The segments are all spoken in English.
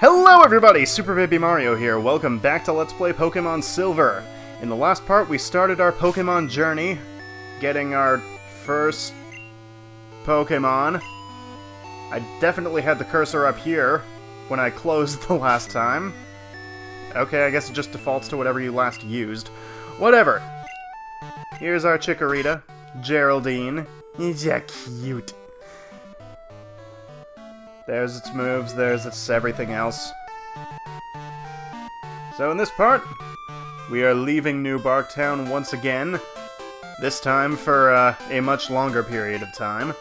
Hello everybody, Super Baby Mario here. Welcome back to Let's Play Pokemon Silver. In the last part, we started our Pokemon journey, getting our first Pokemon. I definitely had the cursor up here when I closed the last time. Okay, I guess it just defaults to whatever you last used. Whatever. Here's our Chikorita, Geraldine. Yeah, cute. There's its moves, there's its everything else. So in this part, we are leaving New Barktown once again. This time for a much longer period of time.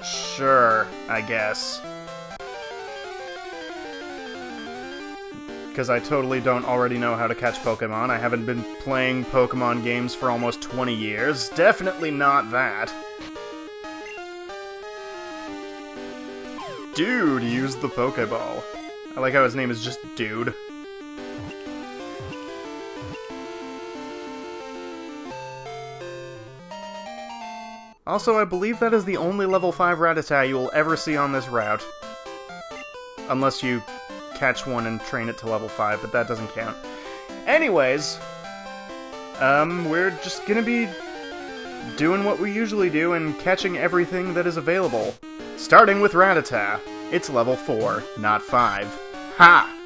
Sure, I guess. Because I totally don't already know how to catch Pokemon. I haven't been playing Pokemon games for almost 20 years. Definitely not that. Dude used the Pokeball. I like how his name is just Dude. Also, I believe that is the only level 5 Rattata you will ever see on this route. Unless you catch one and train it to level 5, but that doesn't count. Anyways, we're just gonna be doing what we usually do and catching everything that is available. Starting with Rattata. It's level 4, not 5. Ha!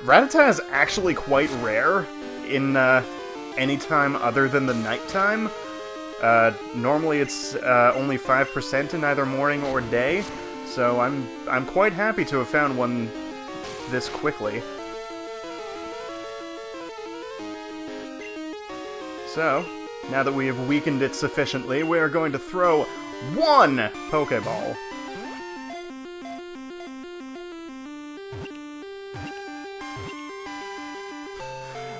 Rattata is actually quite rare in any time other than the nighttime. Normally it's only 5% in either morning or day, so I'm quite happy to have found one this quickly. So, now that we have weakened it sufficiently, we are going to throw one Pokeball.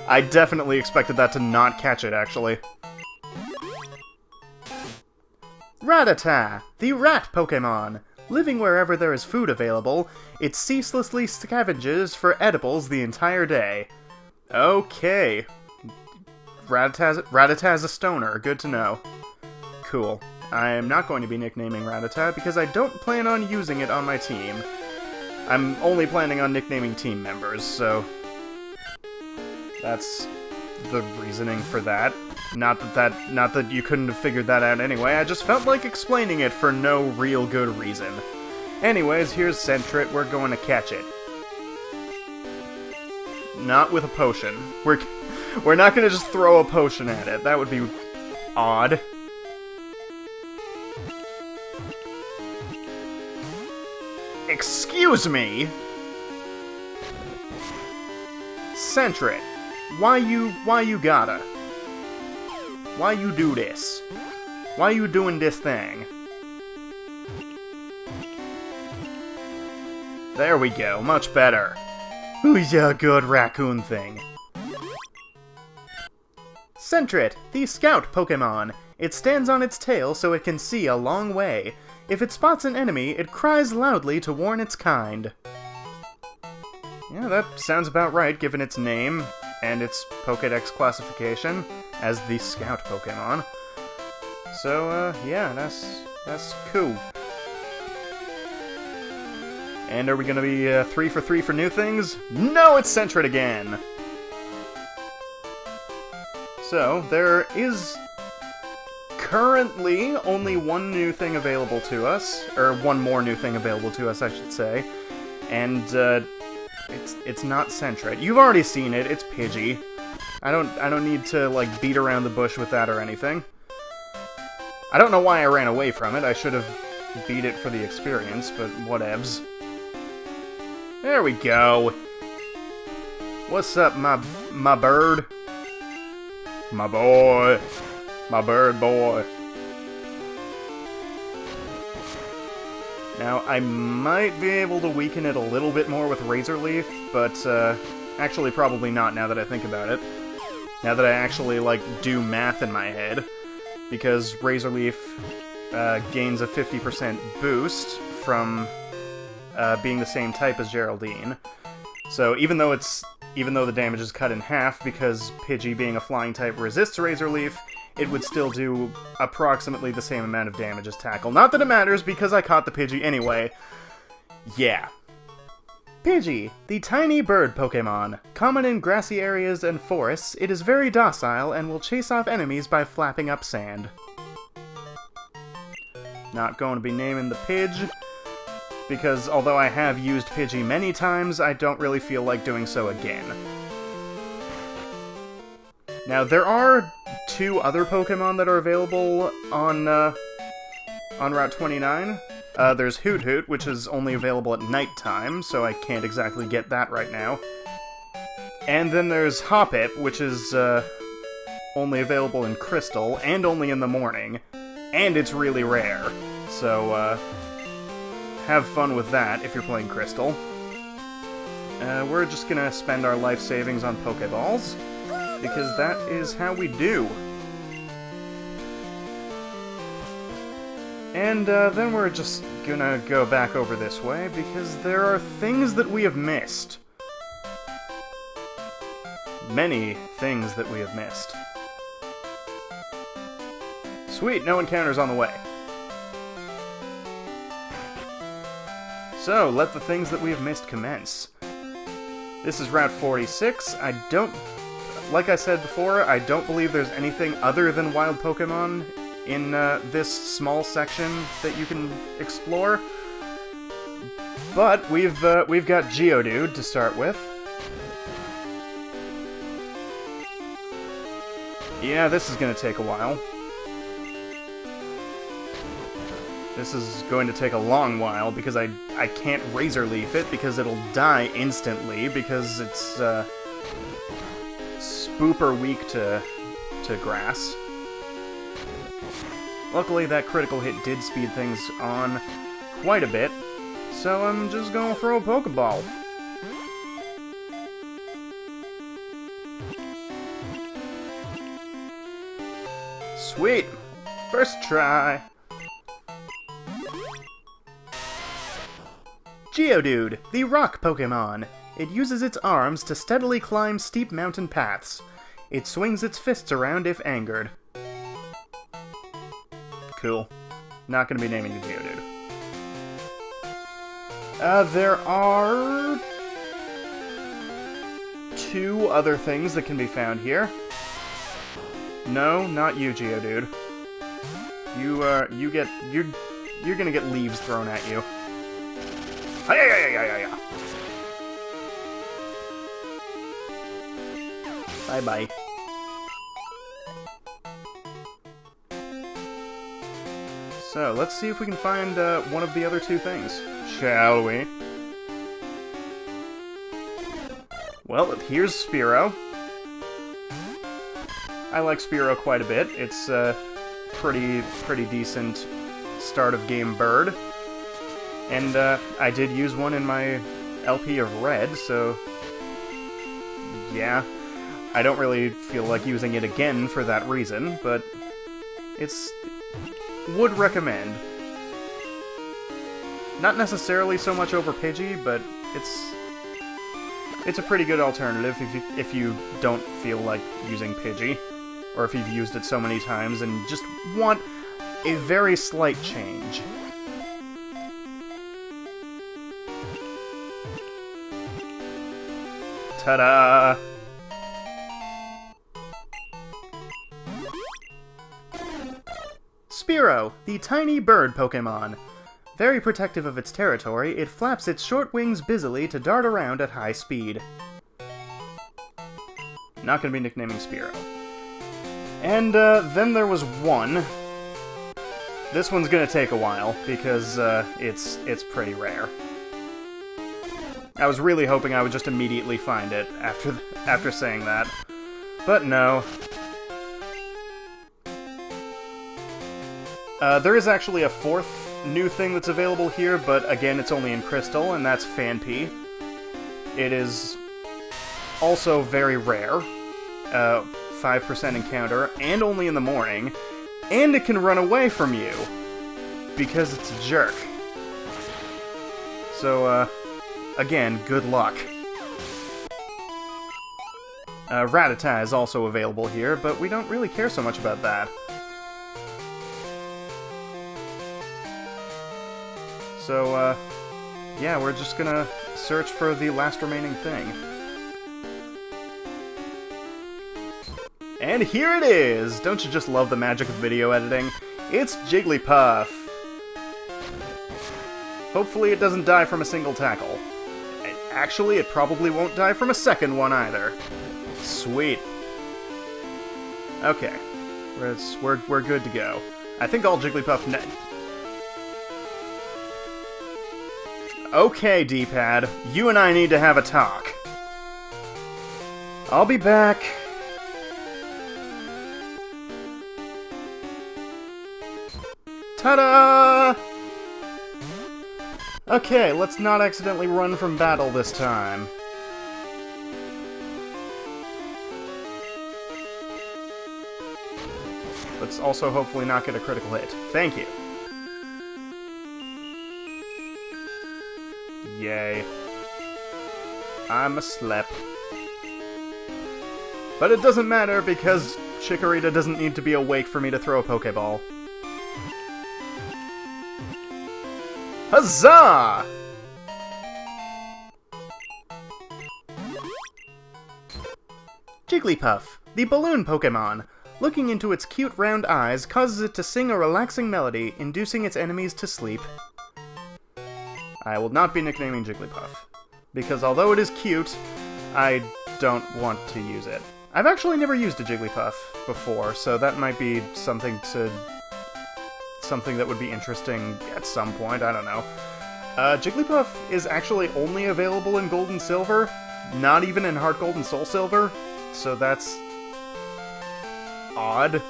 I definitely expected that to not catch it, actually. Rattata, the rat Pokemon. Living wherever there is food available, it ceaselessly scavenges for edibles the entire day. Okay. Rattata's a stoner, good to know. Cool. I am not going to be nicknaming Rattata because I don't plan on using it on my team. I'm only planning on nicknaming team members, so that's the reasoning for that. Not that you couldn't have figured that out anyway, I just felt like explaining it for no real good reason. Anyways, here's Sentret, we're going to catch it. Not with a potion. We're not gonna just throw a potion at it, that would be odd. Excuse me! Sentret, why you gotta? Why you do this? Why you doing this thing? There we go, much better. Who's a good raccoon thing? Sentret, the scout Pokemon. It stands on its tail so it can see a long way. If it spots an enemy, it cries loudly to warn its kind. Yeah, that sounds about right, given its name and its Pokédex classification as the Scout Pokemon. So, yeah, that's cool. And are we gonna be 3 for 3 for new things? No, it's Sentret again! So, there is currently only one new thing available to us, or one more new thing available to us, I should say, and it's not Sentret. You've already seen it. It's Pidgey. I don't need to like beat around the bush with that or anything. I don't know why I ran away from it. I should have beat it for the experience, but whatevs. There we go. What's up, my bird? My boy. My bird boy. Now, I might be able to weaken it a little bit more with Razor Leaf, but actually probably not now that I think about it. Now that I actually, like, do math in my head. Because Razor Leaf gains a 50% boost from being the same type as Geraldine. So even though the damage is cut in half because Pidgey being a flying type resists Razor Leaf, it would still do approximately the same amount of damage as Tackle. Not that it matters, because I caught the Pidgey anyway. Yeah. Pidgey, the tiny bird Pokémon. Common in grassy areas and forests, it is very docile and will chase off enemies by flapping up sand. Not going to be naming the Pidge, because although I have used Pidgey many times, I don't really feel like doing so again. Now, there are 2 other Pokemon that are available on Route 29. There's Hoot Hoot, which is only available at nighttime, so I can't exactly get that right now. And then there's Hoppip, which is only available in Crystal, and only in the morning. And it's really rare, so have fun with that if you're playing Crystal. We're just gonna spend our life savings on Pokeballs, because that is how we do. And then we're just gonna go back over this way, because there are things that we have missed. Many things that we have missed. Sweet, no encounters on the way. So, let the things that we have missed commence. This is Route 46. Like I said before, I don't believe there's anything other than wild Pokemon in this small section that you can explore. But we've got Geodude to start with. Yeah, this is gonna take a while. This is going to take a long while, because I can't Razor Leaf it, because it'll die instantly, because it's spooper weak to grass. Luckily, that critical hit did speed things on quite a bit, so I'm just gonna throw a Pokeball. Sweet! First try! Geodude, the rock Pokémon. It uses its arms to steadily climb steep mountain paths. It swings its fists around if angered. Cool. Not gonna be naming the Geodude. There are 2 other things that can be found here. No, not you, Geodude. You're gonna get leaves thrown at you. Bye-bye. So, let's see if we can find one of the other 2 things, shall we? Well, here's Spearow. I like Spearow quite a bit. It's a pretty decent start-of-game bird. And I did use one in my LP of Red, so yeah. I don't really feel like using it again for that reason, but would recommend. Not necessarily so much over Pidgey, but it's a pretty good alternative if you don't feel like using Pidgey, or if you've used it so many times and just want a very slight change. Ta-da! Spearow, the tiny bird Pokémon. Very protective of its territory, it flaps its short wings busily to dart around at high speed. Not gonna be nicknaming Spearow. And then there was one. This one's gonna take a while, because it's pretty rare. I was really hoping I would just immediately find it after saying that. But no. There is actually a 4th new thing that's available here, but again, it's only in Crystal, and that's Phanpy. It is also very rare. 5% encounter, and only in the morning. And it can run away from you, because it's a jerk. So, again, good luck. Rattata is also available here, but we don't really care so much about that. So, yeah, we're just gonna search for the last remaining thing. And here it is! Don't you just love the magic of video editing? It's Jigglypuff! Hopefully it doesn't die from a single tackle. And actually, it probably won't die from a second one either. Sweet. Okay. We're good to go. I think all Jigglypuff Okay, D-pad. You and I need to have a talk. I'll be back. Ta-da! Okay, let's not accidentally run from battle this time. Let's also hopefully not get a critical hit. Thank you. Yay. I'm a slep. But it doesn't matter because Chikorita doesn't need to be awake for me to throw a Pokeball. Huzzah! Jigglypuff, the balloon Pokémon. Looking into its cute round eyes causes it to sing a relaxing melody, inducing its enemies to sleep. I will not be nicknaming Jigglypuff, because although it is cute, I don't want to use it. I've actually never used a Jigglypuff before, so that might be something that would be interesting at some point, I don't know. Jigglypuff is actually only available in Gold and Silver, not even in Heart Gold and Soul Silver, so that's odd.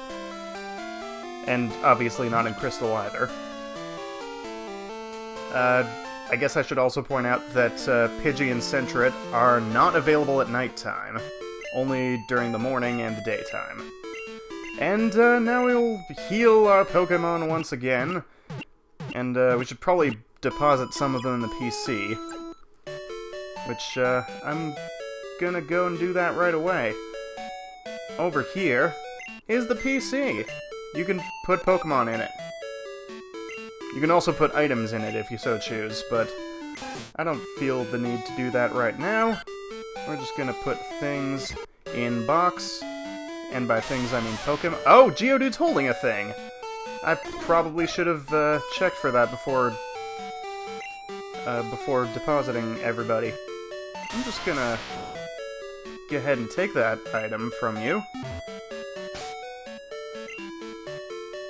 And obviously not in Crystal either. I guess I should also point out that Pidgey and Sentret are not available at nighttime, only during the morning and the daytime. And now we'll heal our Pokémon once again, and we should probably deposit some of them in the PC, which I'm gonna go and do that right away. Over here is the PC. You can put Pokémon in it. You can also put items in it if you so choose, but I don't feel the need to do that right now. We're just gonna put things in box, and by things I mean Pokemon. Oh, Geodude's holding a thing! I probably should have checked for that before depositing everybody. I'm just gonna go ahead and take that item from you.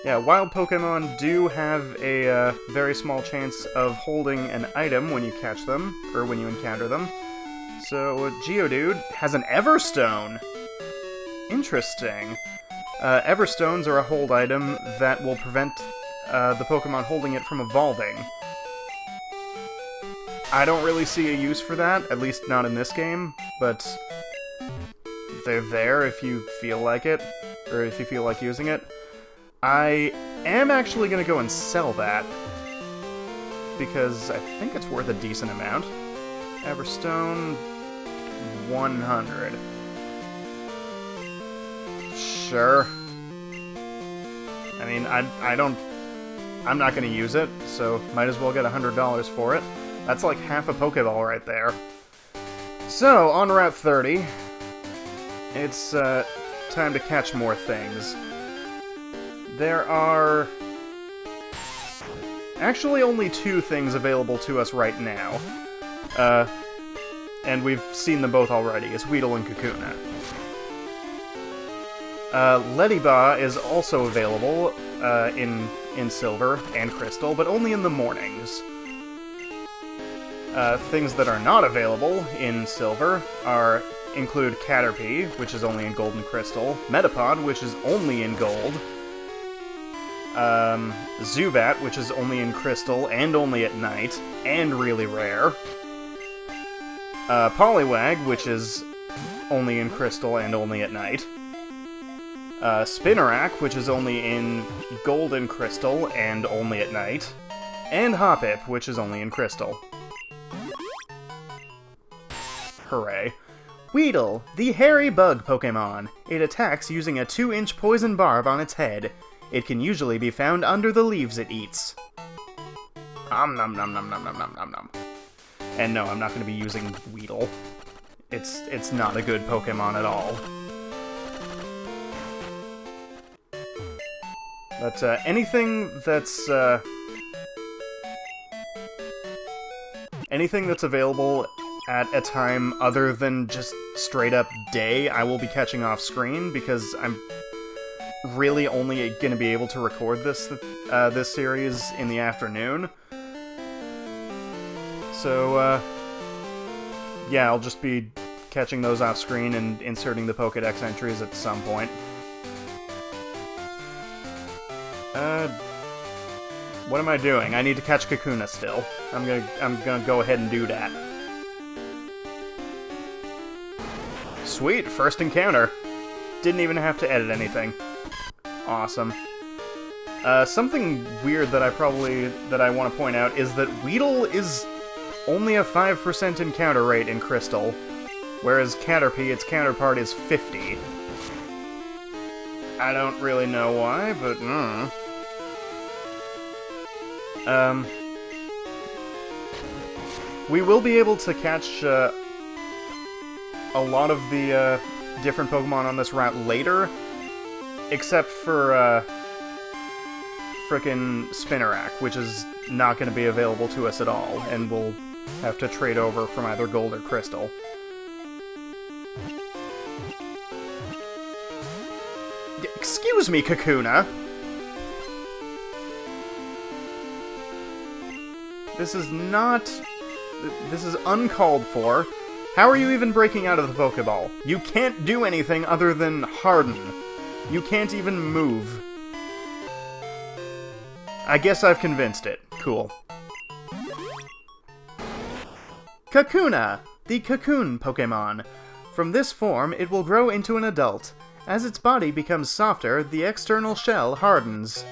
Yeah, wild Pokemon do have a very small chance of holding an item when you catch them, or when you encounter them. So, Geodude has an Everstone! Interesting. Everstones are a hold item that will prevent the Pokemon holding it from evolving. I don't really see a use for that, at least not in this game, but they're there if you feel like it, or if you feel like using it. I am actually going to go and sell that, because I think it's worth a decent amount. Everstone, 100. Sure. I mean, I'm not going to use it, so might as well get $100 for it. That's like half a Pokeball right there. So, on Route 30, it's time to catch more things. There are actually only 2 things available to us right now. And we've seen them both already. It's Weedle and Kakuna. Leddyba is also available in Silver and Crystal, but only in the mornings. Things that are not available in Silver include Caterpie, which is only in Gold and Crystal, Metapod, which is only in Gold, Zubat, which is only in Crystal and only at night, and really rare, Poliwag, which is only in Crystal and only at night, Spinarak, which is only in Gold and Crystal and only at night, and Hoppip, which is only in Crystal. Hooray. Weedle, the hairy bug Pokémon. It attacks using a 2-inch poison barb on its head. It can usually be found under the leaves it eats. Nom nom nom nom nom nom nom nom nom. And no, I'm not going to be using Weedle. It's not a good Pokemon at all. But anything that's available at a time other than just straight up day, I will be catching off screen, because I'm really only going to be able to record this series in the afternoon. So, yeah, I'll just be catching those off screen and inserting the Pokédex entries at some point. What am I doing? I need to catch Kakuna still. I'm gonna go ahead and do that. Sweet, first encounter. Didn't even have to edit anything. Awesome. Something weird that I want to point out is that Weedle is only a 5% encounter rate in Crystal, whereas Caterpie, its counterpart, is 50. I don't really know why, but we will be able to catch a lot of the different Pokemon on this route later, except for frickin' Spinarak, which is not going to be available to us at all, and we'll have to trade over from either Gold or Crystal. Excuse me, Kakuna! This is uncalled for. How are you even breaking out of the Pokeball? You can't do anything other than harden. You can't even move. I guess I've convinced it. Cool. Kakuna, the cocoon Pokémon. From this form, it will grow into an adult. As its body becomes softer, the external shell hardens.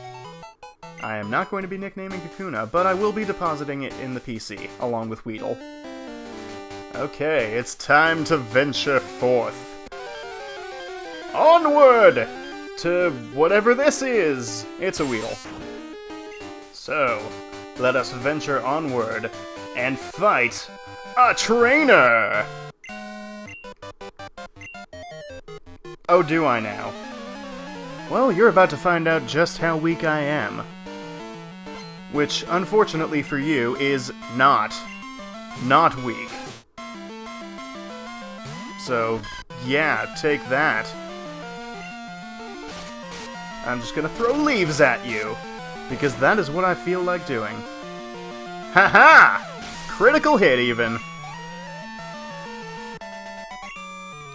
I am not going to be nicknaming Kakuna, but I will be depositing it in the PC, along with Weedle. Okay, it's time to venture forth. Onward! To whatever this is! It's a Weedle. So, let us venture onward and fight a trainer! Oh, do I now? Well, you're about to find out just how weak I am. Which, unfortunately for you, is not weak. So, yeah, take that. I'm just gonna throw leaves at you, because that is what I feel like doing. Haha! Critical hit, even!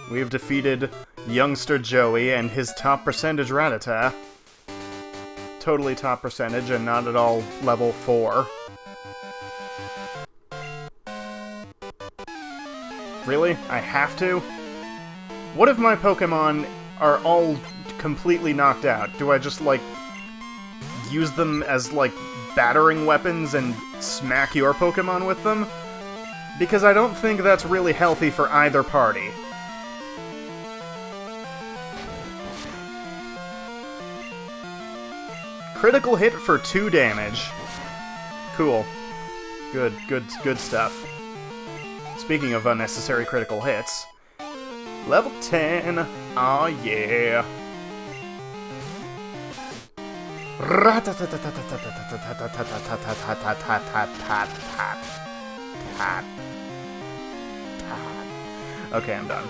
We've defeated youngster Joey and his top percentage Rattata. Totally top percentage and not at all level 4. Really? I have to? What if my Pokemon are all completely knocked out? Do I just, like, use them as, like, battering weapons and smack your Pokemon with them? Because I don't think that's really healthy for either party. Critical hit for 2 damage. Cool. Good stuff. Speaking of unnecessary critical hits, level 10. Aw, yeah. Okay, I'm done.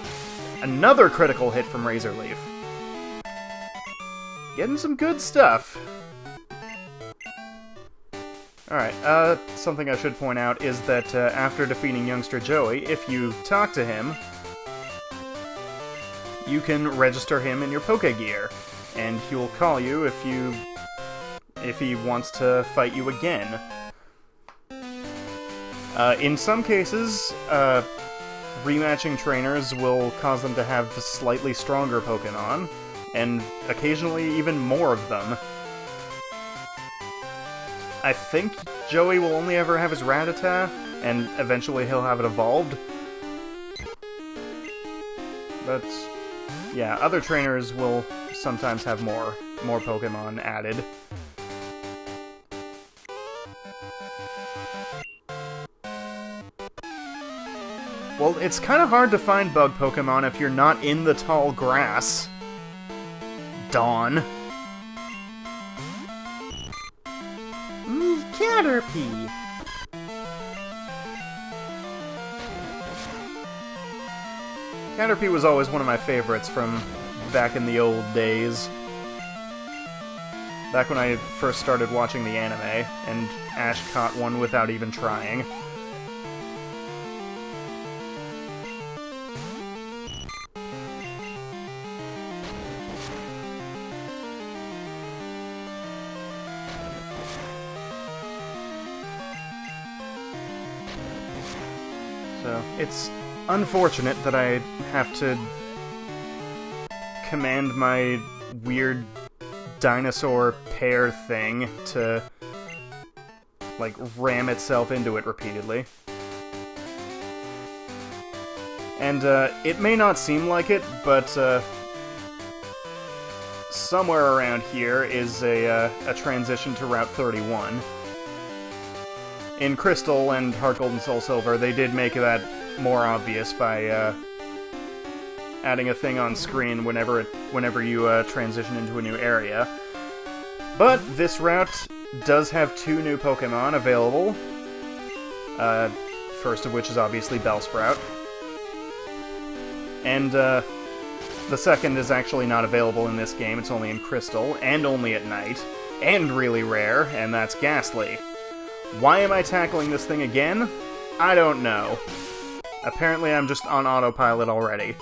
Another critical hit from Razor Leaf. Getting some good stuff. Alright, something I should point out is that after defeating youngster Joey, if you talk to him, you can register him in your Poké Gear, and he will call you if he wants to fight you again. In some cases, rematching trainers will cause them to have slightly stronger Pokémon, and occasionally even more of them. I think Joey will only ever have his Rattata, and eventually he'll have it evolved. But, yeah, other trainers will sometimes have more Pokemon added. Well, it's kind of hard to find bug Pokemon if you're not in the tall grass. Dawn. Caterpie! Caterpie was always one of my favorites from back in the old days. Back when I first started watching the anime, and Ash caught one without even trying. So, it's unfortunate that I have to command my weird dinosaur pear thing to, like, ram itself into it repeatedly. And, it may not seem like it, but, somewhere around here is a transition to Route 31. In Crystal and Heart Gold and Soul Silver, they did make that more obvious by adding a thing on screen whenever you transition into a new area. But this route does have 2 new Pokemon available. First of which is obviously Bellsprout. And the second is actually not available in this game, it's only in Crystal, and only at night, and really rare, and that's Ghastly. Why am I tackling this thing again? I don't know. Apparently I'm just on autopilot already.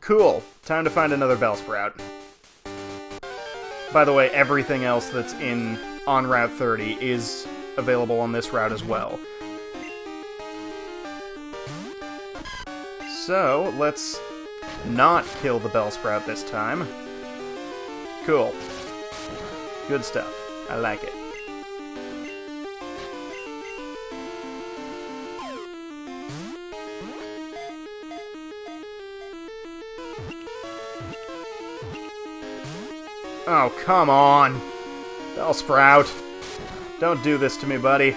Cool. Time to find another Bellsprout. By the way, everything else that's on Route 30 is available on this route as well. So, let's not kill the Bellsprout this time. Cool. Good stuff. I like it. Oh, come on! Bellsprout! Don't do this to me, buddy.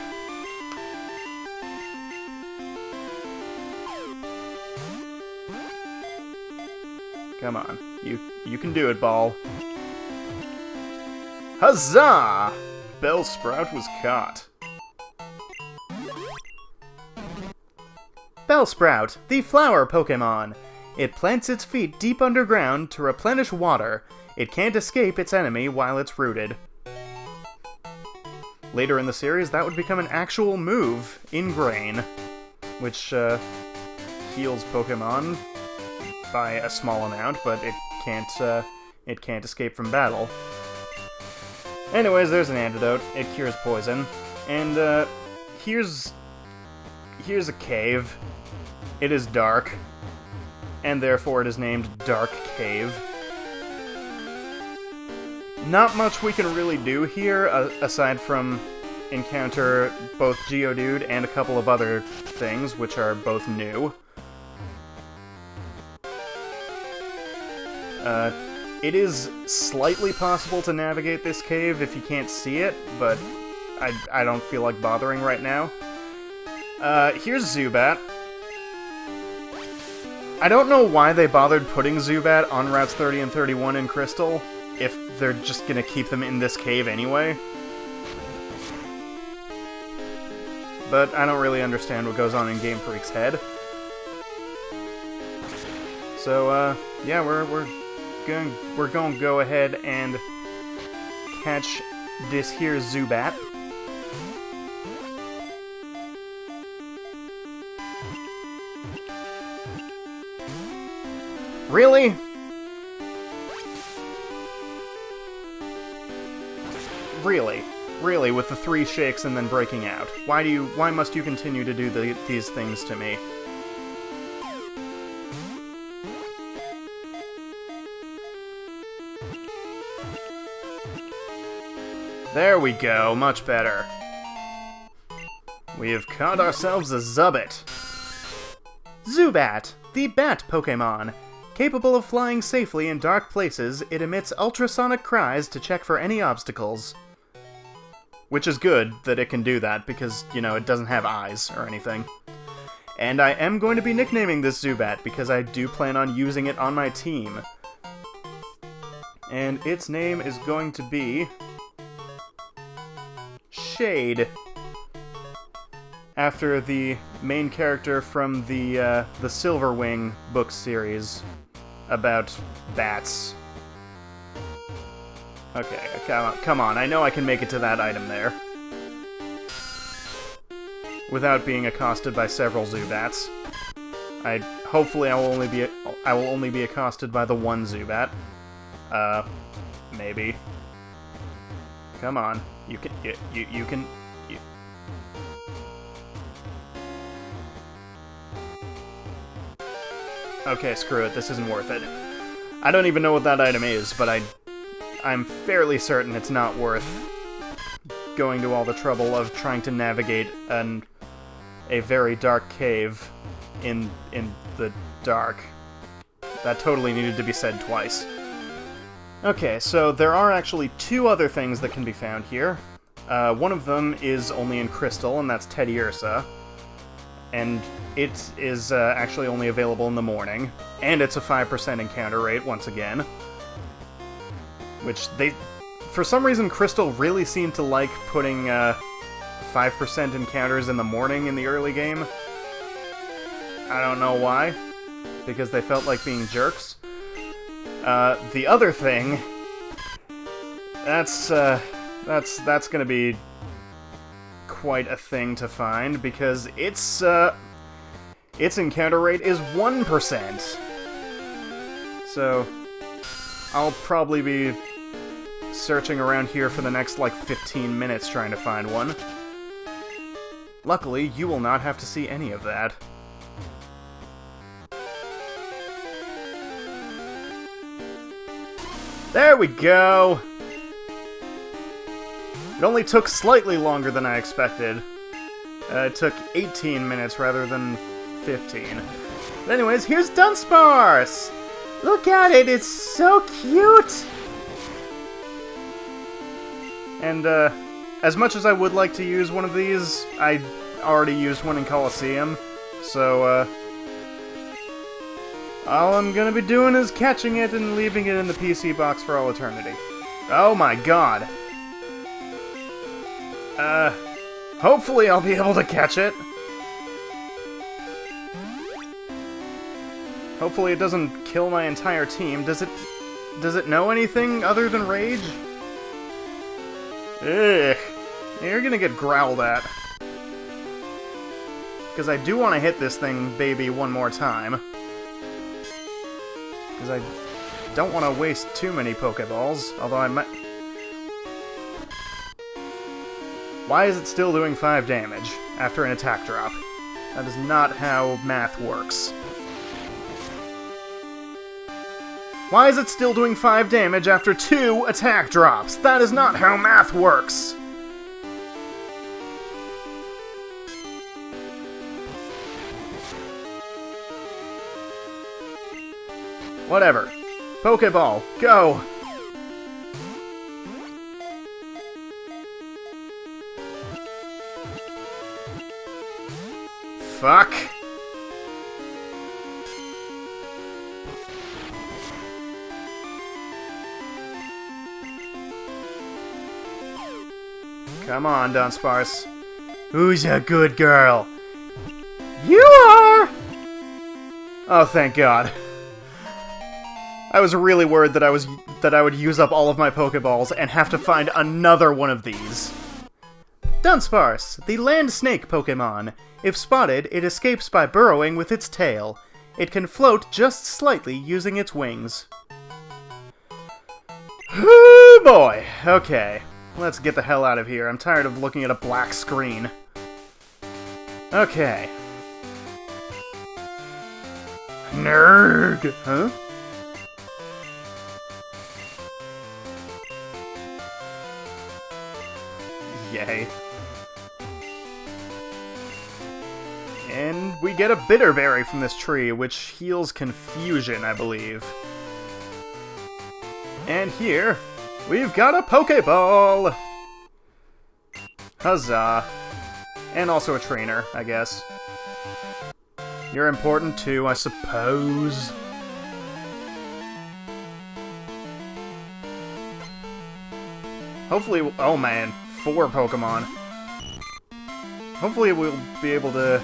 Come on. You can do it, ball. Huzzah! Bellsprout was caught. Bellsprout, the flower Pokémon. It plants its feet deep underground to replenish water. It can't escape its enemy while it's rooted. Later in the series, that would become an actual move, Ingrain, which heals Pokemon by a small amount, but it can't escape from battle. Anyways, there's an antidote. It cures poison, and here's a cave. It is dark, and therefore it is named Dark Cave. Not much we can really do here, aside from encounter both Geodude and a couple of other things, which are both new. It is slightly possible to navigate this cave if you can't see it, but I don't feel like bothering right now. Here's Zubat. I don't know why they bothered putting Zubat on Routes 30 and 31 in Crystal, if they're just gonna keep them in this cave anyway. But I don't really understand what goes on in Game Freak's head. So, yeah, we're gonna go ahead and catch this here Zubat. Really? Really, with the 3 shakes and then breaking out. Why must you continue to do these things to me? There we go, much better. We have caught ourselves a Zubat. Zubat, the bat Pokémon. Capable of flying safely in dark places, it emits ultrasonic cries to check for any obstacles. Which is good that it can do that, because, you know, it doesn't have eyes or anything. And I am going to be nicknaming this Zubat, because I do plan on using it on my team. And its name is going to be... Shade. After the main character from the Silverwing book series about bats. Okay, come on, I know I can make it to that item there. Without being accosted by several Zubats. Hopefully I will only be accosted by the one Zubat. Maybe. Come on. You can... Okay, screw it. This isn't worth it. I don't even know what that item is, but I'm fairly certain it's not worth going to all the trouble of trying to navigate a very dark cave in the dark. That totally needed to be said twice. Okay, so there are actually two other things that can be found here. One of them is only in Crystal, and that's Teddy Ursa. And it is actually only available in the morning. And it's a 5% encounter rate, once again. Which for some reason, Crystal really seemed to like putting 5% encounters in the morning in the early game. I don't know why. Because they felt like being jerks. The other thing... That's gonna be quite a thing to find, because its encounter rate is 1%. So, I'll probably be searching around here for the next, like, 15 minutes trying to find one. Luckily, you will not have to see any of that. There we go! It only took slightly longer than I expected. It took 18 minutes rather than 15. But anyways, here's Dunsparce! Look at it, it's so cute! And, as much as I would like to use one of these, I already used one in Colosseum, so, all I'm gonna be doing is catching it and leaving it in the PC box for all eternity. Oh my god! Hopefully I'll be able to catch it. Hopefully it doesn't kill my entire team. Does it know anything other than rage? Ugh. You're gonna get growled at. Because I do want to hit this thing, baby, one more time. Because I don't want to waste too many Pokeballs, although I might... Why is it still doing 5 damage after an attack drop? That is not how math works. Why is it still doing 5 damage after 2 attack drops? That is not how math works! Whatever. Pokeball, go! Fuck. Come on, Dunsparce. Who's a good girl? You are! Oh, thank God. I was really worried that I would use up all of my Pokeballs and have to find another one of these. Dunsparce, the land snake Pokemon. If spotted, it escapes by burrowing with its tail. It can float just slightly using its wings. Hoo boy! Okay, let's get the hell out of here. I'm tired of looking at a black screen. Okay. Nerd! Huh? Yay. And we get a bitter berry from this tree, which heals confusion, I believe. And here, we've got a Pokeball! Huzzah. And also a trainer, I guess. You're important too, I suppose. Hopefully, oh man, 4 Pokemon. Hopefully we'll be able to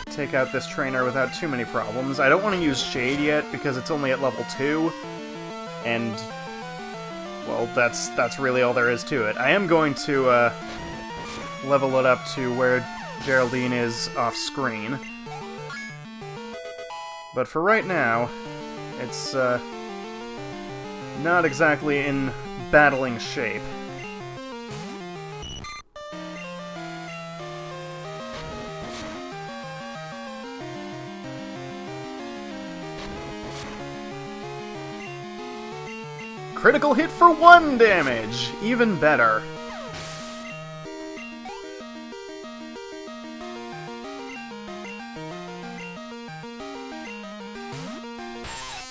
take out this trainer without too many problems. I don't want to use Shade yet because it's only at level 2. And, well, that's really all there is to it. I am going to level it up to where Geraldine is off-screen. But for right now, it's not exactly in battling shape. Critical hit for 1 damage! Even better.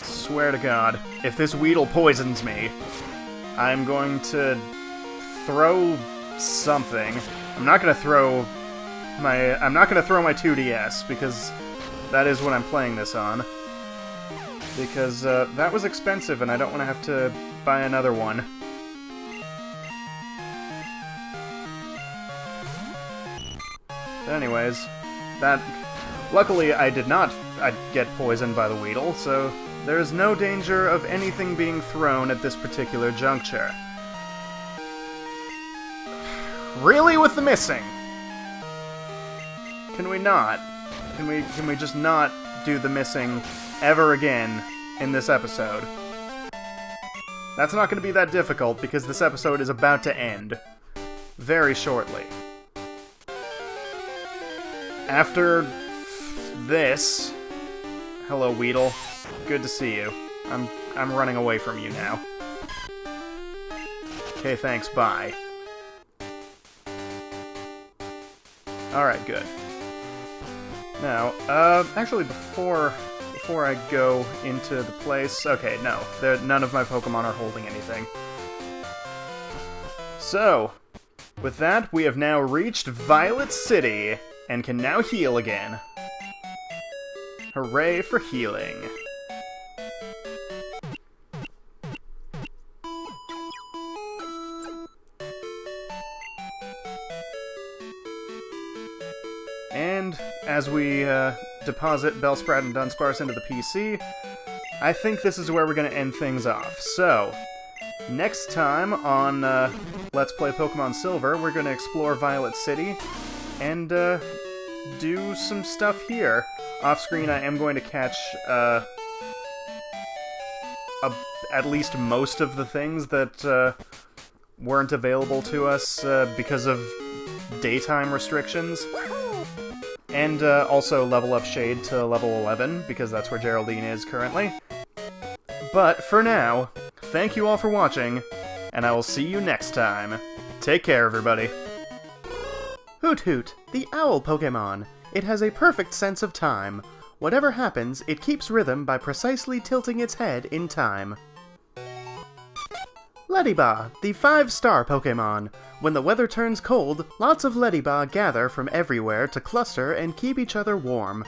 Swear to God, if this Weedle poisons me, I'm going to throw something. I'm not gonna throw my 2DS, because that is what I'm playing this on. Because that was expensive and I don't want to have to buy another one. But anyways, luckily I did not get poisoned by the Weedle, so there is no danger of anything being thrown at this particular juncture. Really with the missing? Can we not? Can we just not do the missing ever again in this episode? That's not going to be that difficult because this episode is about to end very shortly. After this, hello Weedle, good to see you. I'm running away from you now. Okay, thanks, bye. Alright, good. Now, actually before I go into the place... Okay, no. None of my Pokemon are holding anything. So, with that, we have now reached Violet City, and can now heal again. Hooray for healing. And as we deposit Bellsprout and Dunsparce into the PC, I think this is where we're going to end things off. So, next time on Let's Play Pokemon Silver, we're going to explore Violet City and do some stuff here. Off-screen, I am going to catch at least most of the things that weren't available to us because of daytime restrictions. And also level up Shade to level 11, because that's where Geraldine is currently. But for now, thank you all for watching, and I will see you next time. Take care, everybody. Hoot Hoot, the owl Pokémon. It has a perfect sense of time. Whatever happens, it keeps rhythm by precisely tilting its head in time. Leddyba, the 5-star Pokémon. When the weather turns cold, lots of Leddyba gather from everywhere to cluster and keep each other warm.